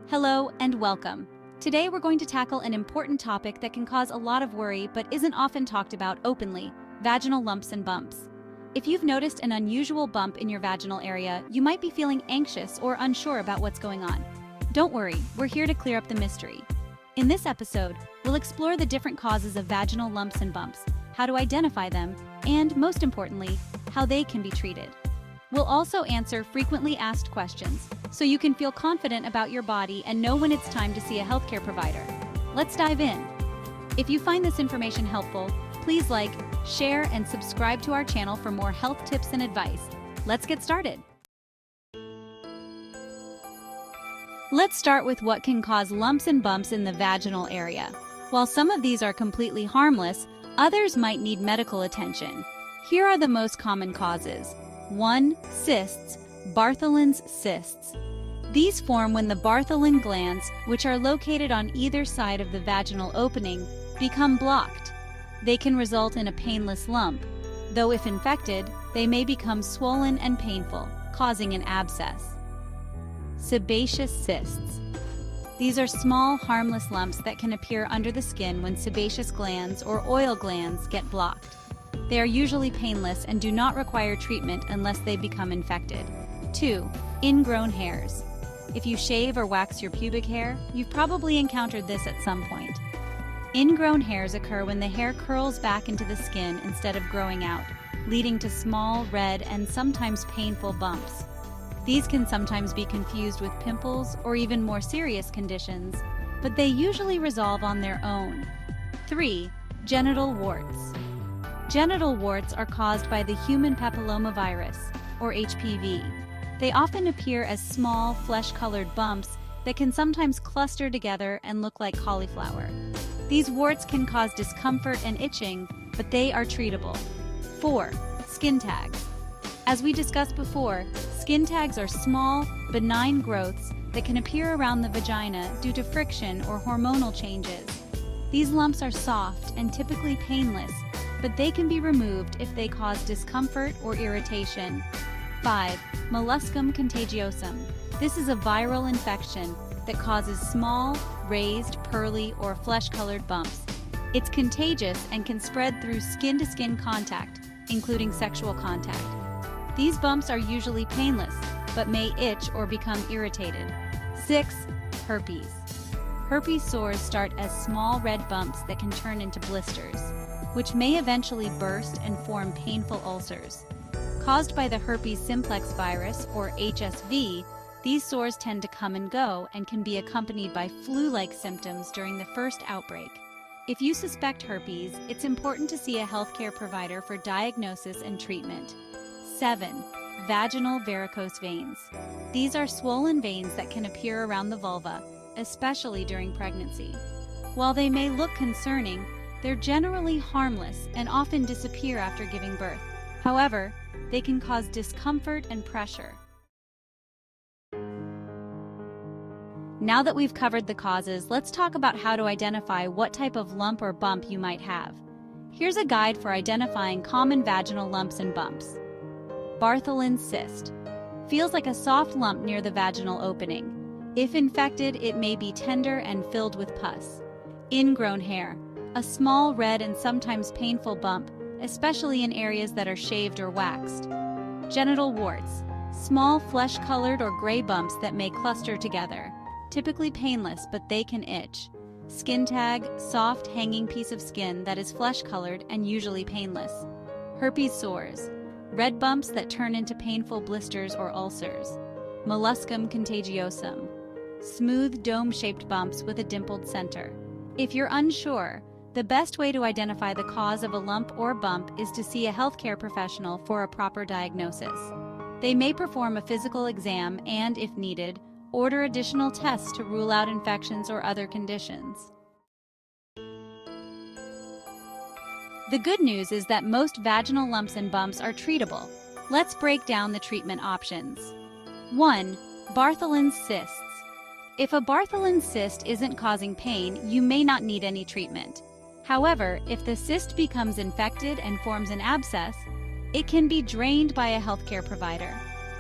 Hello and welcome. Today we're going to tackle an important topic that can cause a lot of worry but isn't often talked about openly: vaginal lumps and bumps. If you've noticed an unusual bump in your vaginal area, you might be feeling anxious or unsure about what's going on. Don't worry, we're here to clear up the mystery. In this episode, we'll explore the different causes of vaginal lumps and bumps, how to identify them, and most importantly, how they can be treated. We'll also answer frequently asked questions, so you can feel confident about your body and know when it's time to see a healthcare provider. Let's dive in. If you find this information helpful, please like, share, and subscribe to our channel for more health tips and advice. Let's get started. Let's start with what can cause lumps and bumps in the vaginal area. While some of these are completely harmless, others might need medical attention. Here are the most common causes. 1. Cysts, Bartholin's cysts. These form when the Bartholin glands, which are located on either side of the vaginal opening, become blocked. They can result in a painless lump, though if infected, they may become swollen and painful, causing an abscess. Sebaceous cysts. These are small, harmless lumps that can appear under the skin when sebaceous glands or oil glands get blocked. They are usually painless and do not require treatment unless they become infected. 2. Ingrown hairs. If you shave or wax your pubic hair, you've probably encountered this at some point. Ingrown hairs occur when the hair curls back into the skin instead of growing out, leading to small, red, and sometimes painful bumps. These can sometimes be confused with pimples or even more serious conditions, but they usually resolve on their own. 3. Genital warts. Genital warts are caused by the human papillomavirus, or HPV. They often appear as small, flesh-colored bumps that can sometimes cluster together and look like cauliflower. These warts can cause discomfort and itching, but they are treatable. 4. Skin tags. As we discussed before, skin tags are small, benign growths that can appear around the vagina due to friction or hormonal changes. These lumps are soft and typically painless, but they can be removed if they cause discomfort or irritation. 5. Molluscum contagiosum. This is a viral infection that causes small, raised, pearly, or flesh-colored bumps. It's contagious and can spread through skin-to-skin contact, including sexual contact. These bumps are usually painless, but may itch or become irritated. 6. Herpes. Herpes sores start as small red bumps that can turn into blisters, which may eventually burst and form painful ulcers. Caused by the herpes simplex virus, or HSV, these sores tend to come and go and can be accompanied by flu-like symptoms during the first outbreak. If you suspect herpes, it's important to see a healthcare provider for diagnosis and treatment. 7. Vaginal varicose veins. These are swollen veins that can appear around the vulva, especially during pregnancy. While they may look concerning, they're generally harmless and often disappear after giving birth. However, they can cause discomfort and pressure. Now that we've covered the causes, let's talk about how to identify what type of lump or bump you might have. Here's a guide for identifying common vaginal lumps and bumps. Bartholin's cyst. Feels like a soft lump near the vaginal opening. If infected, it may be tender and filled with pus. Ingrown hair. A small, red, and sometimes painful bump, especially in areas that are shaved or waxed. Genital warts. Small, flesh-colored or gray bumps that may cluster together. Typically painless, but they can itch. Skin tag. Soft, hanging piece of skin that is flesh-colored and usually painless. Herpes sores. Red bumps that turn into painful blisters or ulcers. Molluscum contagiosum. Smooth, dome-shaped bumps with a dimpled center. If you're unsure, the best way to identify the cause of a lump or bump is to see a healthcare professional for a proper diagnosis. They may perform a physical exam and, if needed, order additional tests to rule out infections or other conditions. The good news is that most vaginal lumps and bumps are treatable. Let's break down the treatment options. 1. Bartholin's cysts. If a Bartholin cyst isn't causing pain, you may not need any treatment. However, if the cyst becomes infected and forms an abscess, it can be drained by a healthcare provider.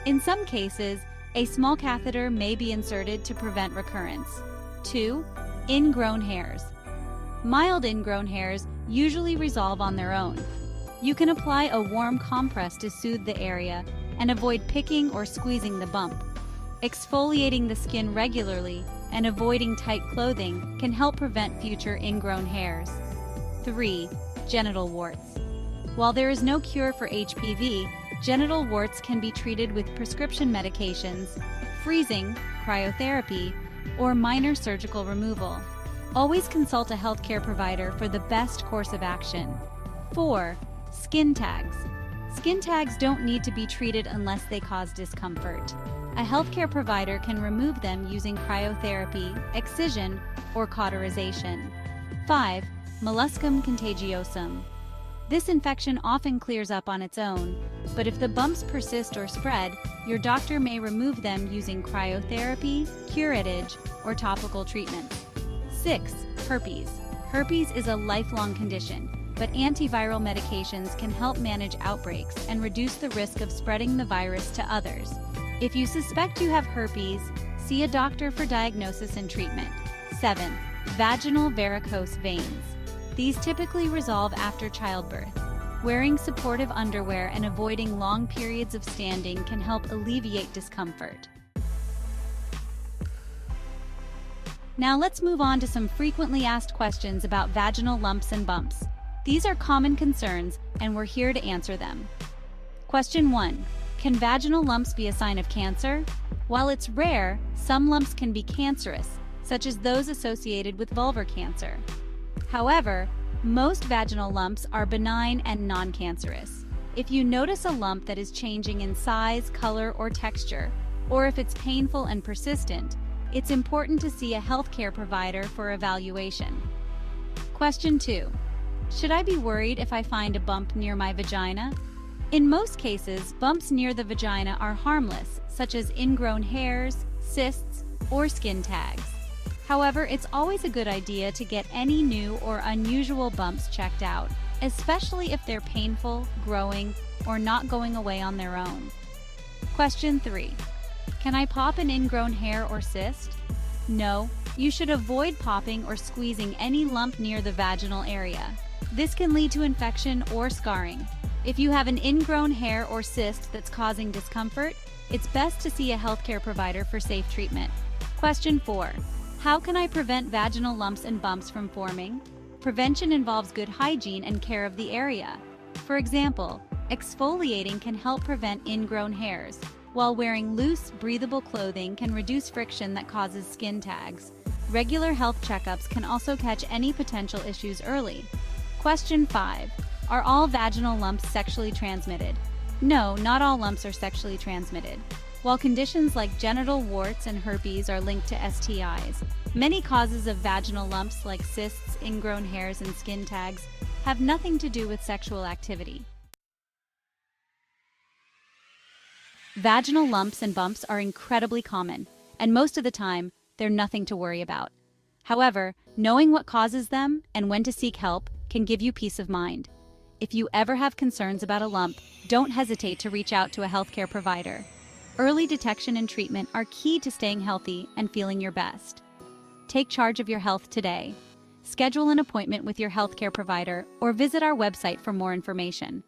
In some cases, A small catheter may be inserted to prevent recurrence. 2. Ingrown hairs. Mild ingrown hairs usually resolve on their own. You can apply a warm compress to soothe the area and avoid picking or squeezing the bump. Exfoliating the skin regularly and avoiding tight clothing can help prevent future ingrown hairs. 3. Genital warts. While there is no cure for HPV, genital warts can be treated with prescription medications, freezing, cryotherapy, or minor surgical removal. Always consult a healthcare provider for the best course of action. 4. Skin tags. Skin tags don't need to be treated unless they cause discomfort. A healthcare provider can remove them using cryotherapy, excision, or cauterization. 5. Molluscum contagiosum. This infection often clears up on its own, but if the bumps persist or spread, your doctor may remove them using cryotherapy, curettage, or topical treatments. 6. Herpes. Herpes is a lifelong condition, but antiviral medications can help manage outbreaks and reduce the risk of spreading the virus to others. If you suspect you have herpes, see a doctor for diagnosis and treatment. 7. Vaginal varicose veins. These typically resolve after childbirth. Wearing supportive underwear and avoiding long periods of standing can help alleviate discomfort. Now let's move on to some frequently asked questions about vaginal lumps and bumps. These are common concerns, and we're here to answer them. Question 1. Can vaginal lumps be a sign of cancer? While it's rare, some lumps can be cancerous, such as those associated with vulvar cancer. However, most vaginal lumps are benign and non-cancerous. If you notice a lump that is changing in size, color, or texture, or if it's painful and persistent, it's important to see a healthcare provider for evaluation. Question 2. Should I be worried if I find a bump near my vagina? In most cases, bumps near the vagina are harmless, such as ingrown hairs, cysts, or skin tags. However, it's always a good idea to get any new or unusual bumps checked out, especially if they're painful, growing, or not going away on their own. Question 3. Can I pop an ingrown hair or cyst? No, you should avoid popping or squeezing any lump near the vaginal area. This can lead to infection or scarring. If you have an ingrown hair or cyst that's causing discomfort, it's best to see a healthcare provider for safe treatment. Question 4. How can I prevent vaginal lumps and bumps from forming? Prevention involves good hygiene and care of the area. For example, exfoliating can help prevent ingrown hairs, while wearing loose, breathable clothing can reduce friction that causes skin tags. Regular health checkups can also catch any potential issues early. Question 5. Are all vaginal lumps sexually transmitted? No, not all lumps are sexually transmitted. While conditions like genital warts and herpes are linked to STIs, many causes of vaginal lumps like cysts, ingrown hairs, and skin tags have nothing to do with sexual activity. Vaginal lumps and bumps are incredibly common, and most of the time, they're nothing to worry about. However, knowing what causes them and when to seek help can give you peace of mind. If you ever have concerns about a lump, don't hesitate to reach out to a healthcare provider. Early detection and treatment are key to staying healthy and feeling your best. Take charge of your health today. Schedule an appointment with your healthcare provider or visit our website for more information.